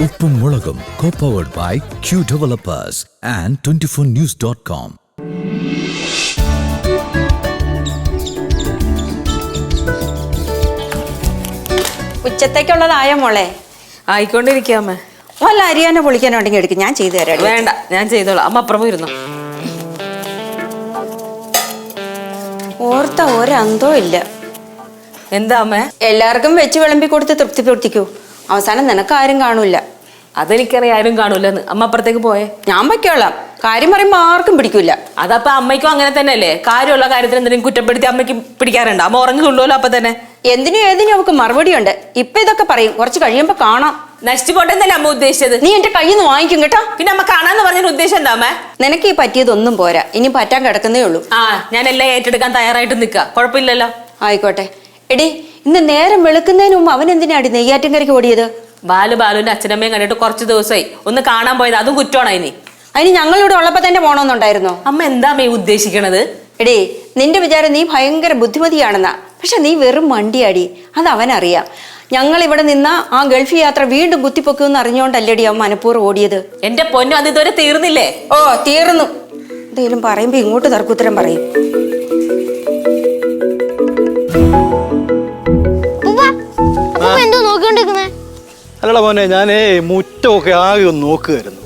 ഉപ്പും മുളകും co-powered by Q Developers and 24news.com. ഉച്ചത്തേക്കുള്ളതായ മോളെ ആയിക്കൊണ്ടിരിക്കാമേ. വല്ല അരിയാനെ പൊളിക്കാനുണ്ടെങ്കിൽ എടുക്കും, ഞാൻ ചെയ്തു തരാം. വേണ്ട, ഞാൻ ചെയ്തോളാം. അമ്മ അപ്പുറം ഇരുന്നു. ഓർത്ത ഒരന്തോ ഇല്ല. എന്താ അമ്മേ? എല്ലാവർക്കും വെച്ച് വിളമ്പി കൊടുത്ത് തൃപ്തിപ്പെടുത്തിക്കൂ. അവസാനം നിനക്ക് ആരും കാണൂല. അതെനിക്കറിയാം, ആരും കാണൂലെന്ന്. അമ്മ അപ്പുറത്തേക്ക് പോയേ. ഞാൻ വയ്ക്കോളാം. കാര്യം പറയുമ്പോ ആർക്കും പിടിക്കൂല. അതപ്പൊ അമ്മയ്ക്കും അങ്ങനെ തന്നെയല്ലേ? കാര്യമുള്ള കാര്യത്തിൽ എന്തെങ്കിലും കുറ്റപ്പെടുത്തി അമ്മയ്ക്ക് പിടിക്കാറുണ്ട്. അമ്മ ഉറങ്ങി കൊള്ളുമല്ലോ അപ്പൊ തന്നെ. എന്തിനും ഏതിനും അവക്ക് മറുപടി ഉണ്ട്. ഇപ്പൊ ഇതൊക്കെ പറയും, കുറച്ച് കഴിയുമ്പോ കാണാം. നശിച്ചു പോട്ടെന്നല്ലേ അമ്മ ഉദ്ദേശിച്ചത്? നീ എന്റെ കയ്യിൽ നിന്ന് വാങ്ങിക്കും കേട്ടോ. പിന്നെ അമ്മ കാണാന്ന് പറഞ്ഞ ഉദ്ദേശം എന്താ അമ്മ? നിനക്ക് ഈ പറ്റിയതൊന്നും പോരാ, ഇനി പറ്റാൻ കിടക്കുന്നേ ഉള്ളൂ. ഞാൻ എല്ലാം ഏറ്റെടുക്കാൻ തയ്യാറായിട്ട് നിൽക്കുക. കുഴപ്പമില്ലല്ലോ. ആയിക്കോട്ടെ. എടി, ഇന്ന് നേരം വെളുക്കുന്നതിന് മുമ്പ് അവൻ എന്തിനാടി നെയ്യാറ്റിൻകരയ്ക്ക് ഓടിയത്? ബാലുവിന്റെ അച്ഛനമ്മയും കണ്ടിട്ട് കുറച്ച് ദിവസമായി. ഒന്ന് കാണാൻ പോയത്, അതും കുറ്റമാണോ ഇനി? അതിന് ഞങ്ങളിവിടെ ഉള്ളപ്പോ തന്നെ പോണോന്നുണ്ടായിരുന്നോ? അമ്മ എന്താ അമ്മ ഉദ്ദേശിക്കണത്? എടേ, നിന്റെ വിചാരം നീ ഭയങ്കര ബുദ്ധിമതിയാണെന്നാ. പക്ഷെ നീ വെറും മണ്ടിയാടി, അത് അവനറിയാം. ഞങ്ങൾ ഇവിടെ നിന്ന ആ ഗൾഫ് യാത്ര വീണ്ടും കുത്തിപ്പൊക്കുമെന്ന് അറിഞ്ഞോണ്ടല്ലേടി അവൻ മനഃപൂർവ്വം ഓടിയത്. എന്റെ പൊന്നു, അത് ഇതുവരെ തീർന്നില്ലേ? ഓ, തീർന്നു. എന്തെങ്കിലും പറയുമ്പോ ഇങ്ങോട്ട് തർക്കുത്തരം പറയും. അല്ലടാ മോനെ, ഞാനേ മുറ്റമൊക്കെ ആകെ ഒന്ന് നോക്കുകയായിരുന്നു.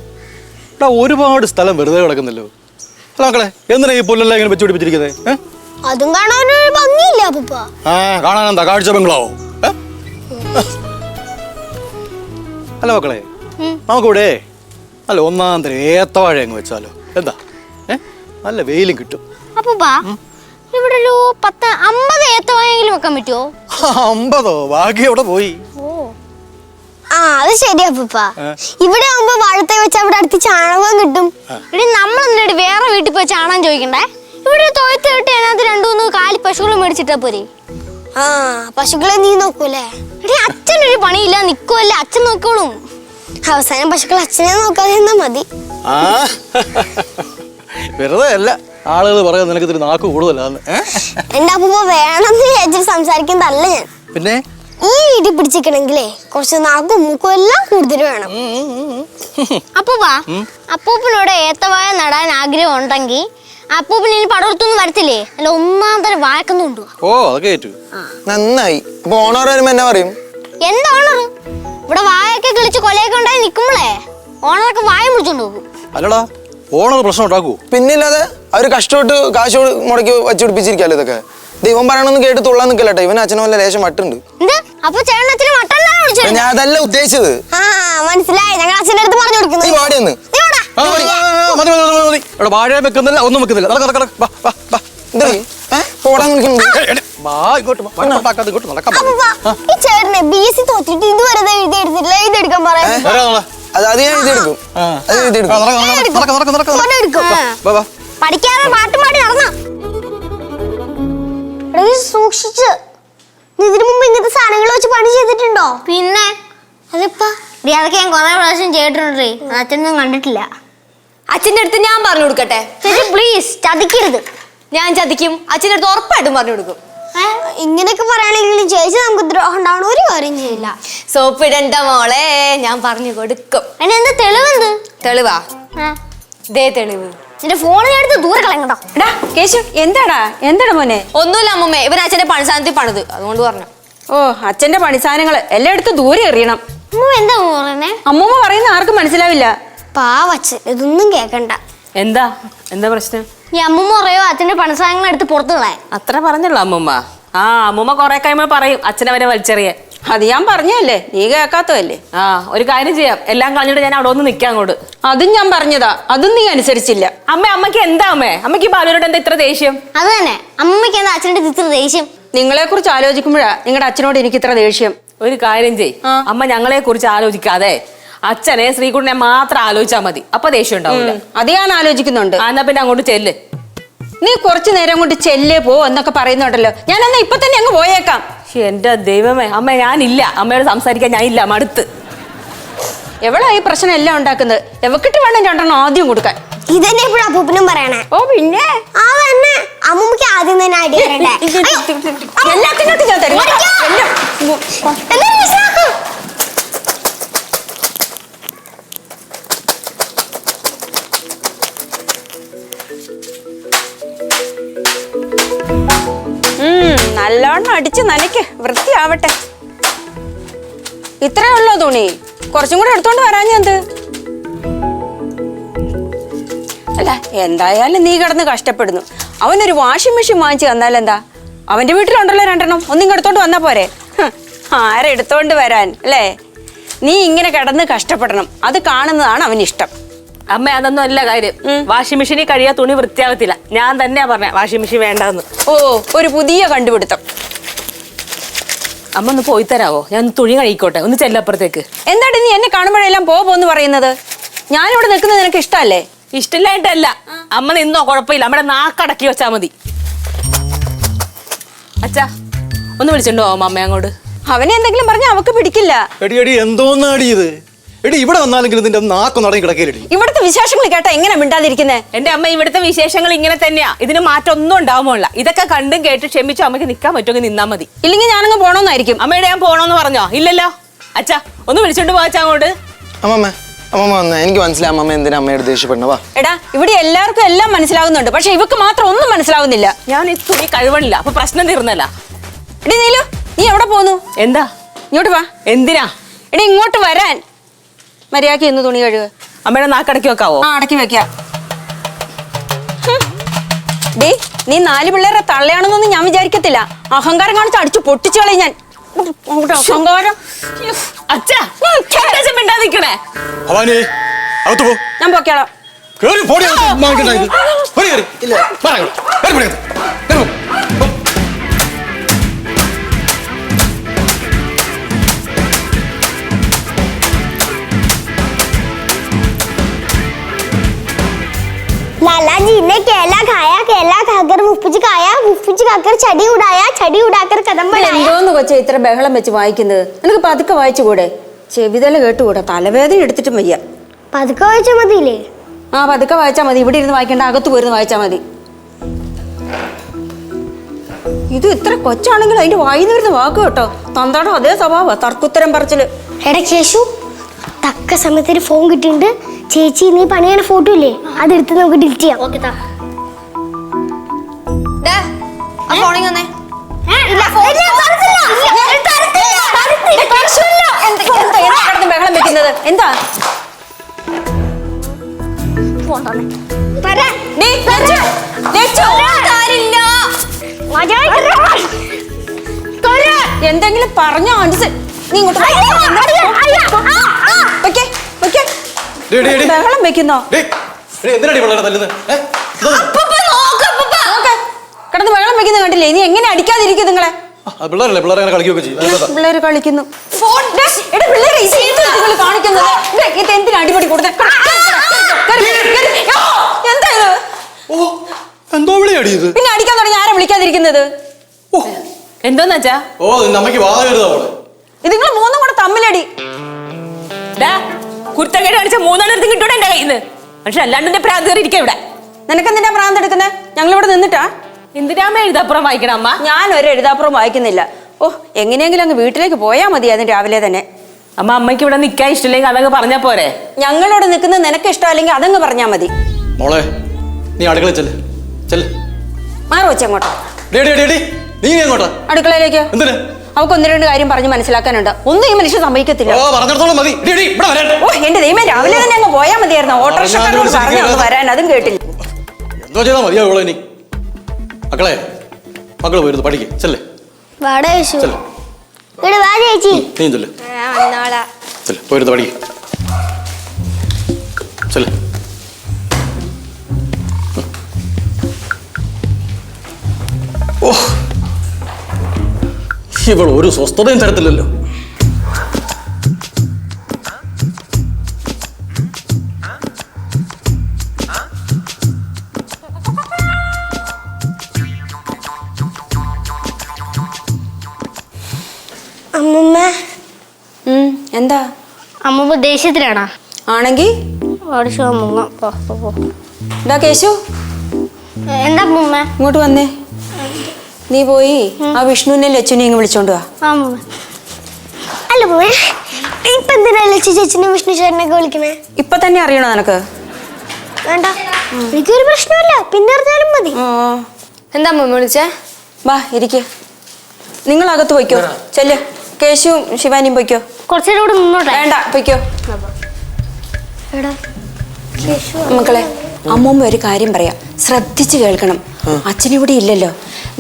എടാ, ഒരുപാട് സ്ഥലം വെറുതെ കിടക്കുന്നല്ലോ. അല്ല മക്കളെ, എന്തിനാ ഈ പുല്ലെല്ലാം ഇങ്ങനെ വെച്ച് പിടിപ്പിച്ചിരിക്കുന്നത്? അതും കാണാനൊരു ഭംഗിയില്ല പപ്പ. കാണാൻ എന്താ കാഴ്ച ബംഗ്ലാവോ? അല്ല മക്കളെ, നമുക്കിവിടെ അല്ല ഒന്നാം തരം ഏത്തവാഴ അങ്ങ് വെച്ചാലോ? എന്താ? നല്ല വെയിലും കിട്ടും. അപ്പൂപ്പ, ഇവിടെ ഒരു 50 ഏത്തവാഴയെങ്കിലും വെക്കാൻ പറ്റുമോ? 50? ബാക്കി എവിടെ പോയി? അത് ശരിയാ പപ്പ. ഇവിടെ ആവുമ്പോ വാഴത്തെ വെച്ച് അവിടെ അടുത്ത് ചാണകം കിട്ടും. ഇവിടെ നമ്മളെന്തിനാ വേറെ വീട്ടിൽ പോയി ചാണകം ചോദിക്കണ്ടേ? ഇവിടെ തൊഴുത്ത് കിട്ടി അതിനകത്ത് 2-3 കാലി പശുക്കളെ മേടിച്ചിട്ടാ പോരെ. പശുക്കളെ നീ നോക്കൂലേ? ഇവിടെ അച്ഛനൊരു പണിയില്ല, നിക്കുവല്ലേ, അച്ഛൻ നോക്കോളും. അവസാനം പശുക്കൾ അച്ഛനെ നോക്കാതെ എന്നാ മതി. വെറുതെ അല്ല, ആളുകൾ പറയാൻ നിനക്ക് ഇത്തിരി നാക്ക് കൂടുതലാണ്. എന്റെ അപ്പൂപ്പ വേണമെന്ന് വിചാരിച്ചിട്ട് സംസാരിക്കുന്നതല്ല ഞാൻ. പിന്നെ ഈ വീട്ടിൽ പിടിച്ചിരിക്കണെങ്കിലേ കുറച്ച് നാക്കും മൂക്കും എല്ലാം കൂടുതൽ വേണം. അപ്പൂപ്പനോട് ഏത്തവാഴ നടാൻ ആഗ്രഹം ഉണ്ടെങ്കിൽ അപ്പൂപ്പന് ഇനി പടർത്തൊന്നും വരത്തില്ലേ? അല്ല, ഒന്നാം തരം വാഴക്കൊന്നും കൊണ്ടുപോവാ. ഓ, അതൊക്കെ ഏറ്റു. നന്നായി. അപ്പൊ ഓണർ വരുമ്പോ എന്നാ പറയും? എന്താ ഓണർ? ഇവിടെ വാഴയൊക്കെ കിളിച്ച് കൊലയൊക്കെ ഉണ്ടായി നിക്കുമ്പോളേ ഓണറൊക്കെ വായ മുറിച്ചോണ്ട് പോകും. അല്ലടാ, ഓണർ പ്രശ്നം ഉണ്ടാക്കൂ? പിന്നില്ലാതെ അവര് കഷ്ടപ്പെട്ട് കാശ് മുടക്കി വെച്ച് പിടിപ്പിച്ചിരിക്കാല്ലോ. ഇതൊക്കെ ദൈവം പറയണമെന്ന് കേട്ട് തുള്ളാൻ നിൽക്കല്ലോ. ഇവന് അച്ഛനും വല്ല ലേശം മട്ടുണ്ട്. ഞാൻ അതല്ല ഉദ്ദേശിച്ചത്. മനസ്സിലായി. ഞങ്ങൾ അച്ഛൻ്റെ അടുത്ത് പറഞ്ഞു കൊടുക്കുന്നു. നീ പാടിയെന്ന് വാഴ വെക്കുന്നില്ല, ഒന്നും വെക്കുന്നില്ല. പഠിക്കാതെ പാട്ടും പാടി നടന്ന സൂക്ഷിച്ച്. ഇതിനു മുമ്പ് ഇങ്ങനത്തെ സാധനങ്ങൾ വെച്ച് പണി ചെയ്തിട്ടുണ്ടോ? പിന്നെ അതിപ്പോ അതൊക്കെ ഞാൻ കുറെ പ്രാവശ്യം ചെയ്തിട്ടുണ്ട്. അച്ഛനൊന്നും കണ്ടിട്ടില്ല. അച്ഛൻ്റെ അടുത്ത് ഞാൻ പറഞ്ഞു കൊടുക്കട്ടെ? പ്ലീസ്, ചതിക്കരുത്. ഞാൻ ചതിക്കും. അച്ഛൻ്റെ അടുത്ത് ഉറപ്പായിട്ടും പറഞ്ഞു കൊടുക്കും. ഇങ്ങനെയൊക്കെ പറയുകയാണെങ്കിലും ചേച്ചി നമുക്ക് ദ്രോഹം ഉണ്ടാവണ ഒരു കാര്യം ചെയ്യില്ല. സോപ്പിടണ്ട മോളെ, ഞാൻ പറഞ്ഞു കൊടുക്കും. അതിനെന്താ തെളിവെന്ത്? തെളിവാ? ദേ തെളിവ്. എന്റെ ഫോണിൽ എടുത്ത് ദൂരെ കളയണ്ടോ? കേശു, എന്താടാ മോനെ? ഒന്നുമില്ല അമ്മൂമ്മ, ഇവൻ അച്ഛന്റെ പണിസാധനത്തിൽ പണിത്, അതുകൊണ്ട് പറഞ്ഞു. ഓ, അച്ഛന്റെ പണിസാധനങ്ങള് എല്ലായിടത്തും ദൂരെ എറിയണം. എന്താ പറയുന്നേ? അമ്മൂമ്മ പറയുന്ന ആർക്കും മനസ്സിലാവില്ല. പാവച്ച്, ഇതൊന്നും കേക്കണ്ട. എന്താ പ്രശ്നം? ഈ അമ്മൂമ്മ പറയോ അച്ഛന്റെ പണിസാധനങ്ങൾ എടുത്ത് പുറത്തു കളയാൻ. അത്ര പറഞ്ഞല്ലോ അമ്മൂമ്മ. അമ്മൂമ്മ കൊറേ കഴിയുമ്പോ പറയും അച്ഛനവനെ വലിച്ചെറിയാൻ. അത് ഞാൻ പറഞ്ഞല്ലേ, നീ കേൾക്കാത്തതല്ലേ? ഒരു കാര്യം ചെയ്യാം, എല്ലാം കളഞ്ഞിട്ട് ഞാൻ അവിടെ ഒന്ന് നിൽക്കാൻ അങ്ങോട്ട്. അതും ഞാൻ പറഞ്ഞതാ, അതും നീ അനുസരിച്ചില്ല. അമ്മയ്ക്ക് എന്താ അമ്മയ്ക്ക് ബാലുവിനോട് എന്താ ഇത്ര ദേഷ്യം? അത് തന്നെ, അമ്മയ്ക്ക് എന്താ അച്ഛൻ്റെ ഇത്ര ദേഷ്യം? നിങ്ങളെ കുറിച്ച് ആലോചിക്കുമ്പോഴാ നിങ്ങളുടെ അച്ഛനോട് എനിക്ക് ഇത്ര ദേഷ്യം. ഒരു കാര്യം ചെയ്, അമ്മ ഞങ്ങളെ കുറിച്ച് ആലോചിക്കാതെ അച്ഛനെ ശ്രീകുട്ടനെ മാത്രം ആലോചിച്ചാ മതി. അപ്പൊ ദേഷ്യം ഉണ്ടാവില്ല. അത് ഞാൻ ആലോചിക്കുന്നുണ്ട്. എന്നാ പിന്നെ അങ്ങോട്ട് ചെല്ല്. നീ കുറച്ചു നേരം കൊണ്ട് ചെല്ലേ പോ എന്നൊക്കെ പറയുന്നുണ്ടല്ലോ. ഞാൻ എന്നാ ഇപ്പൊ തന്നെ അങ്ങ് പോയേക്കാം. എന്റെ ദൈവമേ, അമ്മ ഞാനില്ല. അമ്മയോട് സംസാരിക്കാൻ ഞാനില്ല, മടുത്ത്. എവളാ ഈ പ്രശ്നം എല്ലാം ഉണ്ടാക്കുന്നത്? എവക്കിട്ട് വേണം 2 ആദ്യം കൊടുക്കാൻ. ഇതന്നെ ഇപ്പോഴും അപ്പൂപ്പനും പറയണേ. ഓ പിന്നെ അമ്മൂമ്മക്ക് ആദ്യം തന്നെ അടി തരണ്ടേ? എല്ലാത്തിനകത്ത് ഞാൻ തരും. നല്ലോണം അടിച്ച് നനയ്ക്ക്, വൃത്തിയാവട്ടെ. ഇത്രേ ഉള്ളോ തുണി? കുറച്ചും കൂടെ എടുത്തോണ്ട് വരാഞ്ഞെന്ത്? അല്ല, എന്തായാലും നീ കിടന്ന് കഷ്ടപ്പെടുന്നു. അവനൊരു വാഷിംഗ് മെഷീൻ വാങ്ങിച്ചു തന്നാലെന്താ? അവന്റെ വീട്ടിലുണ്ടല്ലോ 2 ഒന്നും എടുത്തോണ്ട് വന്നാ പോരെ? ആരെടുത്തോണ്ട് വരാൻ അല്ലേ? നീ ഇങ്ങനെ കിടന്ന് കഷ്ടപ്പെടണം, അത് കാണുന്നതാണ് അവനിഷ്ടം. അമ്മ അതൊന്നും അല്ല കാര്യം. വാഷിംഗ് മെഷീനിൽ കഴിയാ തുണി വൃത്തിയാകത്തില്ല. ഞാൻ തന്നെയാ പറഞ്ഞ വാഷിംഗ് മെഷീൻ വേണ്ടെന്ന്. ഓ, ഒരു പുതിയ കണ്ടുപിടുത്തം. അമ്മ ഒന്ന് പോയി തരാവോ? ഞാൻ തുണി കഴിക്കോട്ടെ, ഒന്ന് ചെല്ലപ്പുറത്തേക്ക്. എന്താടി നീ എന്നെ കാണുമ്പോഴെല്ലാം പോന്ന് പറയുന്നത്? ഞാനിവിടെ നിൽക്കുന്നത് നിനക്ക് ഇഷ്ടമല്ലേ? ഇഷ്ടമില്ലായിട്ടല്ല, അമ്മ നിന്നോ കുഴപ്പമില്ല, നമ്മുടെ നാക്കടക്കി വെച്ചാ മതി. അച്ഛാ, ഒന്ന് വിളിച്ചോണ്ടോ അമ്മ അങ്ങോട്ട്. അവനെ എന്തെങ്കിലും പറഞ്ഞാൽ അവക്ക് പിടിക്കില്ല. എടി എടി എന്തോന്നാടി ഇത്? എടി ഇവിടെ വന്നാലെങ്കിലും ഇതിന്റെ നാക്കൊന്നും അടങ്ങി കിടക്കലടി. ഇവിടുത്തെ വിശേഷങ്ങൾ കേട്ടാ എങ്ങനെ മിണ്ടാതിരിക്കുന്നേ? എന്റെ അമ്മ, ഇവിടുത്തെ വിശേഷങ്ങൾ ഇങ്ങനെ തന്നെയാ. ഇതിന് മാറ്റം ഒന്നും ഉണ്ടാവുമല്ല. ഇതൊക്കെ കണ്ടും കേട്ട് ക്ഷമിച്ചു അമ്മയ്ക്ക് നിൽക്കാൻ പറ്റുമെങ്കിൽ നിന്നാ മതി. ഇല്ലെങ്കിൽ ഞാനങ്ങ് പോണോന്നായിരിക്കും. അമ്മയുടെ ഞാൻ പോണോന്ന് പറഞ്ഞോ? ഇല്ലല്ലോ. അച്ഛാ, ഒന്ന് വിളിച്ചോണ്ട് പോവാച്ചാ അങ്ങോട്ട്. അമ്മമ്മ വന്നേ, എനിക്ക് മനസ്സിലായി അമ്മമ്മ എന്തിനാ അമ്മയോട് ദേഷ്യപ്പെടുന്ന. വാ. എടാ, ഇവിടെ എല്ലാവർക്കും എല്ലാം മനസ്സിലാകുന്നുണ്ട്, പക്ഷെ ഇവക്ക് മാത്രം ഒന്നും മനസ്സിലാകുന്നില്ല. ഞാൻ ഈ തുണി കഴിവണില്ല, അപ്പൊ പ്രശ്നം തീർന്നല്ല. എടി നീലു, നീ എവിടെ പോന്നു? എന്താ? ഇങ്ങോട്ട് വാ. എന്തിനാ? എടി ഇങ്ങോട്ട് വരാൻ. മര്യാദയ്ക്ക് ഇന്ന് തുണി കഴുകുക. അമ്മയുടെ നാക്കടക്കി വെക്കാവോ? ആ, അടക്കി വെക്കാം. ഡേ, നീ 4 പിള്ളേരെ തള്ളയാണെന്നൊന്നും ഞാൻ വിചാരിക്കത്തില്ല. അഹങ്കാരം കാണിച്ച് അടിച്ചു പൊട്ടിച്ചു കളയും ഞാൻ. അഹങ്കാരം. അച്ഛാ, മിണ്ടാതിരിക്കണേ. ഭവാനി, അകത്ത് പോ. ഞാൻ പൊക്കോളാം. കേറി പോടി, മാങ്ങണ്ടായത്. പോടി കേറി. ഇല്ല, മാറാ. കേറി പോടി. കേറി പോ. लाला जी ने केला खाया, केला खाकर मुफ्फुज खाया, मुफ्फुज खाकर छड़ी उड़ाया, छड़ी उड़ाकर कदम बढ़ाया. എന്തോന്ന് കൊച്ചേ ഇത്ര ബഹളം വെച്ച് വായിക്കുന്നത്? നിനക്ക് പതുക്കെ വായിച്ചുകൂടെ? ചെവിതല കേട്ടുകൂടെ? തലവേദന എടുത്തിട്ടും വയ്യ. പതുക്കെ വായിച്ചാ മതിയില്ലേ? ആ, പതുക്കെ വായിച്ചാ മതി. ഇവിടെ ഇരുന്ന് വായിക്കേണ്ട, അകത്ത് പോയിരുന്ന് വായിച്ചാ മതി. ഇത് ഇത്ര കൊച്ചാണെങ്കിൽ അതിന്റെ വായിന്ന് വരുന്ന വാക്ക് കേട്ടോ. തന്താടോ അതേ സ്വഭാവ, തർക്കുത്തരം പറച്ചില്. എടാ കേശു, തക്ക സമയത്തിന് ഫോൺ കിട്ടിയിട്ടുണ്ട്. ചേച്ചി നീ പണിയണ ഫോട്ടോ ഇല്ലേ, അതെടുത്ത് നമുക്ക് ഡിലീറ്റ് ചെയ്യാം. ബഹളം വെക്കുന്നത് എന്താ? എന്തെങ്കിലും പറഞ്ഞോ അടിച്ച് നീ ഇങ്ങോട്ട് ബഹളം വെക്കുന്നോ? കിടന്ന് ബഹളം വെക്കുന്ന കണ്ടില്ലേ? നീ എങ്ങനെ അടിക്കാതിരിക്കും നിങ്ങളെ? പിള്ളേര് കളിക്കുന്നു. എന്തിനാ അടിപൊളി കൊടുത്തത്? എന്താ ഇത്? പിന്നെ അടിക്കാൻ തുടങ്ങി ആരാ വിളിക്കാതിരിക്കുന്നത്? എന്തോന്ന് വെച്ചാ? ഇത് നിങ്ങൾ 3 കൂടെ തമ്മിലടി. കുരുത്തക്കേട് കാണിച്ച 3 കിട്ടൂടെ എന്റെ കയ്യിൽ നിന്ന്. പക്ഷെ അല്ലാണ്ട് പ്രാന്ത് കയറി ഇരിക്കാം ഇവിടെ. നിനക്കെന്തിനാ പ്രാന്ത് എടുക്കുന്നത്? ഞങ്ങളിവിടെ നിന്നിട്ടാ. എന്തിനാമ്മ എഴുതാപ്പുറം വായിക്കണം അമ്മ? ഞാൻ ഒരു എഴുതാപ്പുറം വായിക്കുന്നില്ല. ഓ, എങ്ങനെയെങ്കിലും അങ്ങ് വീട്ടിലേക്ക് പോയാൽ മതി. അതിന് രാവിലെ തന്നെ. അമ്മ, അമ്മയ്ക്ക് ഇവിടെ നിൽക്കാൻ ഇഷ്ടമില്ലെങ്കിൽ അതങ്ങ് പറഞ്ഞാ പോരെ? ഞങ്ങളിവിടെ നിൽക്കുന്നത് നിനക്ക് ഇഷ്ടമല്ലെങ്കിൽ അതങ്ങ് പറഞ്ഞാൽ മതി. മോളെ, നീ അടുക്കളയിൽ ചെല്ല്. ചെല്ല്. മാറി വെച്ച് അങ്ങോട്ടോ. നീ എങ്ങോട്ടാ? അടുക്കളയിലേക്ക്. എന്തിന്? അവക്ക് 1-2 കാര്യം പറഞ്ഞ് മനസ്സിലാക്കാനുണ്ട്. ഒന്നും ഈ മനുഷ്യൻ സമ്മതിക്കത്തില്ല. ഓ, എന്റെ ദൈവമേ, രാവിലെ തന്നെ അങ്ങ് പോയാൽ മതിയായിരുന്നു. ഓട്ടോറിക്ഷക്കാരോട് പറഞ്ഞു വരാൻ, അതും കേട്ടില്ല. എന്തോ ചെയ്താ മതിയാവുള്ളൂ ഇനി. മക്കളെ, മക്കള് പോയിരുന്നു പഠിക്കേ. ചെല്ലേ ചേച്ചി. നീ ചെല്ല്. പോയിരുന്നു പഠിക്കേ. ചെല്ലേ. ഓ, ഇവൾ ഒരു സ്വസ്ഥതയും തരത്തില്ലല്ലോ. അമ്മമ്മ, എന്താ? അമ്മമ്മ ദേഷ്യത്തിലാണോ? ആണെങ്കി കേശു, എന്താ അമ്മമ്മ? ഇങ്ങോട്ട് വന്നേ. നീ പോയി ആ വിഷ്ണുവിനെ ലച്ചുനെ ഇങ്ങ് വിളിച്ചോണ്ട് വാ. അല്ല പോവേ, ഇപ്പൊ എന്തിനാ ലച്ചു ചേച്ചിനെ വിഷ്ണു ചേട്ടനൊക്കെ വിളിക്കണേ? ഇപ്പൊ തന്നെ അറിയണോ നിനക്ക്? വേണ്ട, എനിക്കൊരു പ്രശ്നമില്ല, പിന്നെ അറിഞ്ഞാലും മതി. എന്താ അമ്മ വിളിച്ചേ? വാ ഇരിക്ക്. നിങ്ങൾ അകത്ത് പൊയ്ക്കോ. ചെല്ല്. കേശുവും ശിവാനിയും പൊയ്ക്കോ. കുറച്ചേരം കൂടെ നിന്നോട്ടെ. വേണ്ട, പൊയ്ക്കോ. എടാ കേശു മക്കളെ, അമ്മൂമ്മ ഒരു കാര്യം പറയാം, ശ്രദ്ധിച്ച് കേൾക്കണം. അച്ഛനിവിടെ ഇല്ലല്ലോ.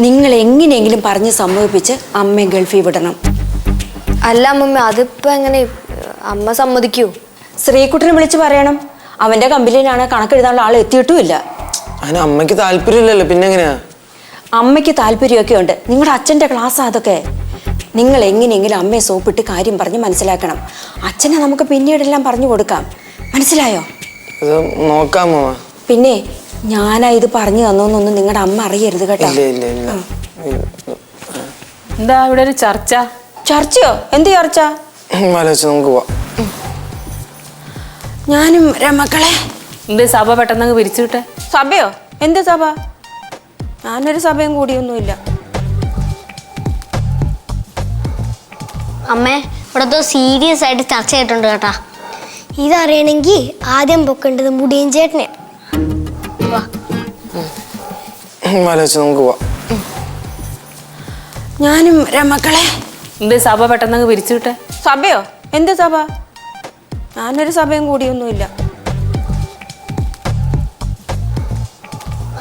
നിങ്ങൾ എങ്ങനെയെങ്കിലും പറഞ്ഞ് സമ്മതിപ്പിച്ച് അമ്മയെ ഗൾഫിൽ വിടണം. അല്ല അമ്മമ്മ, അതിപ്പോ എങ്ങനെ അമ്മ സമ്മതിക്കൂ? ശ്രീകുട്ടനെ വിളിച്ച് പറയണം. അവന്റെ കമ്പനിയിലാണ് കണക്കെഴുതാനുള്ള ആൾ എത്തിയിട്ടുമില്ല. അതിന് അമ്മയ്ക്ക് താല്പര്യമില്ലല്ലോ, പിന്നെ എങ്ങനെയാ? അമ്മയ്ക്ക് താല്പര്യമൊക്കെ ഉണ്ട്. നിങ്ങളുടെ അച്ഛൻ്റെ ക്ലാസ്സാ അതൊക്കെ. നിങ്ങൾ എങ്ങനെയെങ്കിലും അമ്മയെ സോപ്പിട്ട് കാര്യം പറഞ്ഞ് മനസ്സിലാക്കണം. അച്ഛനെ നമുക്ക് പിന്നീടെല്ലാം പറഞ്ഞു കൊടുക്കാം. മനസ്സിലായോ? അത് നോക്കാം അമ്മ. പിന്നെ ഞാനാ ഇത് പറഞ്ഞു തന്നോന്നൊന്നും നിങ്ങളുടെ അമ്മ അറിയരുത് കേട്ടോ. ഇല്ല ഇല്ല ഇല്ല. എന്താ ഇവിടെ ഒരു ചർച്ച? ചർച്ചയോ? എന്ത് ചർച്ച? ആലോചിച്ച് നമുക്ക് പോവാം. ഞാനും മക്കളെ. എന്ത് സഭ പെട്ടെന്ന് പിരിച്ചുവിട്ടെ? സഭയോ? എന്ത് സഭ? ഞാനൊരു സഭയും കൂടിയൊന്നുമില്ല. അമ്മേ, ഇവിടെ സീരിയസ് ആയിട്ട് ചർച്ച ചെയ്തിട്ടുണ്ട് കേട്ടാ. ഇതറിയണമെങ്കിൽ ആദ്യം പൊക്കേണ്ടത് മുടിയൻ ചേട്ടനെ. ആലോചിച്ച് നമുക്ക് പോവാം. ഞാനും മക്കളെ. എന്ത് സഭ പെട്ടെന്ന് പിരിച്ചുവിട്ടെ? സഭയോ? എന്ത് സഭ? ഞാനൊരു സഭയും കൂടിയൊന്നുമില്ല.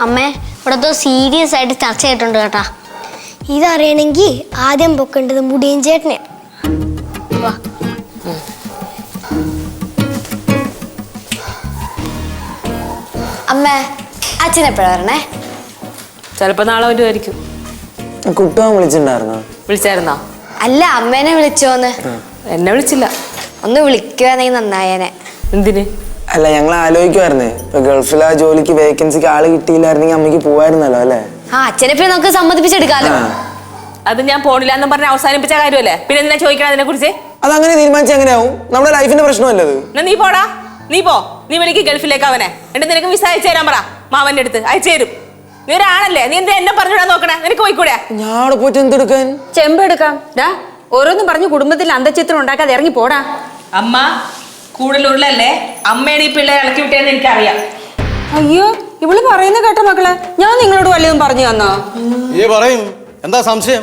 അമ്മേ, ഇവിടെ സീരിയസ് ആയിട്ട് ചർച്ച ചെയ്തിട്ടുണ്ട് കേട്ടാ. ഇതറിയണമെങ്കിൽ ആദ്യം പൊക്കേണ്ടത് മുടിയൻ ചേട്ടനെ. അമ്മേ, അച്ഛൻ എപ്പോഴാ വരണേ? ചിലപ്പോ നാളെ വരുമായിരിക്കും. കുട്ടുവാൻ വിളിച്ചിട്ടുണ്ടായിരുന്നോ? വിളിച്ചായിരുന്നോ? അല്ല, അമ്മേനെ വിളിച്ചോന്ന്. എന്നെ വിളിച്ചില്ല. ഒന്ന് വിളിക്കുവാണെങ്കിൽ നന്നായേനെ. എന്തിന്? അല്ല, ഞങ്ങൾ ആലോചിക്കുമായിരുന്നേ, ഇപ്പൊ ഗൾഫിൽ ആ ജോലിക്ക് വേക്കൻസിക്ക് ആള് കിട്ടിയില്ലായിരുന്നെങ്കിൽ അമ്മയ്ക്ക് പോവായിരുന്നല്ലോ അല്ലേ? ആ, അച്ഛനെ പിന്നെ നമുക്ക് സമ്മതിപ്പിച്ചെടുക്കാലോ. അത് ഞാൻ പോണില്ല എന്ന് പറഞ്ഞ് അവസാനിപ്പിച്ച കാര്യമല്ലേ? പിന്നെ എന്തിനാ ചോദിക്കണം അതിനെ കുറിച്ച്? അതങ്ങനെ തീരുമാനിച്ചാൽ എങ്ങനെയാവും? നമ്മുടെ ലൈഫിന്റെ പ്രശ്നമല്ലേ അത്? എന്നാ നീ പോടാ, നീ പോ. നീ വിളിക്ക് ഗൾഫിലേക്ക് അവനെ. എന്നിട്ട് നിനക്ക് വിസ അയച്ചു തരാൻ പറ മാവന്റെ അടുത്ത്. അയച്ചു തരും. നീ ഒരാണല്ലേ, നീ എന്താ എന്നെ പറഞ്ഞുവിടാൻ നോക്കണേ? നിനക്ക് പോയിക്കൂടെ? ഞാൻ അവിടെ പോയിട്ട് എന്തെടുക്കാൻ? ചെമ്പെടുക്കാം. ഓരോന്നും പറഞ്ഞ് കുടുംബത്തിൽ അന്തചിത്രം ഉണ്ടാക്കാതെ ഇറങ്ങി പോടാ. അമ്മ കൂടുതലുള്ളല്ലേ? അമ്മയാണ് ഈ പിള്ളേരെ ഇളക്കി വിട്ടേന്ന് എനിക്കറിയാം. അയ്യോ, ഇവള് പറയുന്ന കേട്ട മക്കളെ. ഞാൻ നിങ്ങളോട് വല്ലതും പറഞ്ഞു തന്നോ? ഈ പറയും. എന്താ സംശയം?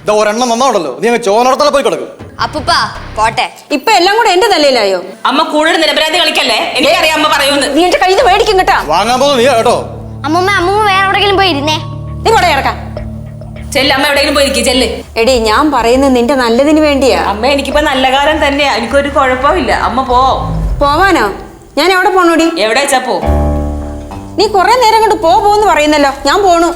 ഇതാ ഒരെണ്ണം വന്നോടല്ലോ, നീ അങ്ങ് ചോനടത്തല പോയി കിടക്കും. അപ്പൂപ്പ പോട്ടെ. ഇപ്പൊ എല്ലാം കൂടെ എന്റെ തലയിലായോ? അമ്മ കൂടുതൽ നിരപരാധി കളിക്കല്ലേ? എനിക്കറിയാം അമ്മ പറയൂന്ന്. നീ എന്റെ കയ്യിൽ നിന്ന് മേടിക്കും കേട്ടാ. വാങ്ങാൻ പോകുന്നു നീ കേട്ടോ. അമ്മൂമ്മ വേറെ എവിടെയെങ്കിലും പോയി ഇരുന്നേ. നീ പോടെ ഇറക്കാം. ചെല്ല്, അമ്മ എവിടെയെങ്കിലും പോയിരിക്കും. ചെല്ല്. എടി, ഞാൻ പറയുന്നത് നിന്റെ നല്ലതിന് വേണ്ടിയാ. അമ്മ എനിക്കിപ്പോ നല്ല കാലം തന്നെയാ, എനിക്കൊരു കുഴപ്പമില്ല. അമ്മ പോ. പോവാനോ? ഞാൻ എവിടെ പോണോടി? എവിടെ വെച്ചാ പോ. നീ കുറെ നേരം കൊണ്ട് പോന്ന് പറയുന്നല്ലോ. ഞാൻ പോണു.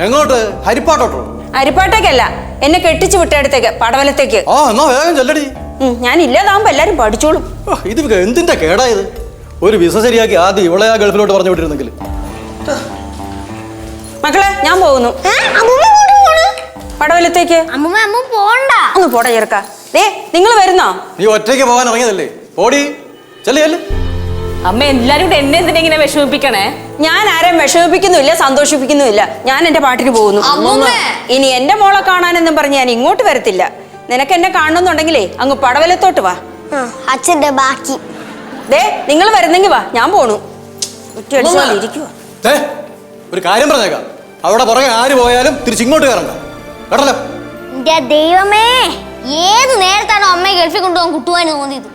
എങ്ങോട്ട്? ഹരിപ്പാട്ടോട്ടോ? അരിപ്പാട്ടേക്കല്ല, എന്നെ കെട്ടിച്ചു വിട്ടടുത്തേക്ക്, പടവലത്തേക്ക്. ആ, എന്നാ വേഗം ചെല്ലടി. ഞാൻ ഇല്ലാതാവുമ്പോ എല്ലാരും പഠിച്ചോളും. ഇത് എന്തിന്റെ കേടായത്? ഒരു വിസ ശരിയാക്കി ആദ്യം ഇവളെ ആ ഗൾഫിലോട്ട് പറഞ്ഞു വിട്ടിരുന്നെങ്കിൽ. മക്കളെ, ഞാൻ പോകുന്നു. പടവലത്തേക്ക്. അമ്മ പോണ്ട. ഒന്ന് പോടാ ചെറുക്ക. നിങ്ങൾ വരുന്നോ? നീ ഒറ്റയ്ക്ക് പോകാൻ ഇറങ്ങിയതല്ലേ? ഓടി ചെല്ലേ. അമ്മ എല്ലാരും കൂടെ എന്നെ എന്തിനാ ഇങ്ങനെ വിഷമിപ്പിക്കണേ? ഞാൻ ആരെയും വിഷമിപ്പിക്കുന്നുമില്ല, സന്തോഷിപ്പിക്കുന്നുമില്ല. ഞാൻ എന്റെ പാട്ടിന് പോകുന്നു. ഇനി എന്റെ മോളെ കാണാനെന്നും പറഞ്ഞ് ഞാൻ ഇങ്ങോട്ട് വരത്തില്ല. നിനക്ക് എന്നെ കാണണമെന്നുണ്ടെങ്കിലേ അങ്ങ് പടവലത്തോട്ട് വാ. അച്ഛന്റെ ബാക്കി. നിങ്ങൾ വരുന്നെങ്കിൽ വാ, ഞാൻ പോണു. ഇരിക്കുവാ. ഒരു കാര്യം പറഞ്ഞേക്കാം, അവിടെ പുറകെ ആര് പോയാലും തിരിച്ചിങ്ങോട്ട് കയറണ്ട കേട്ടല്ലോ. ദൈവമേ, ഏത് നേരത്താണോ അമ്മയെ ഗൾഫിൽ കൊണ്ടുപോകാൻ കുട്ടുവാന് തോന്നിയത്?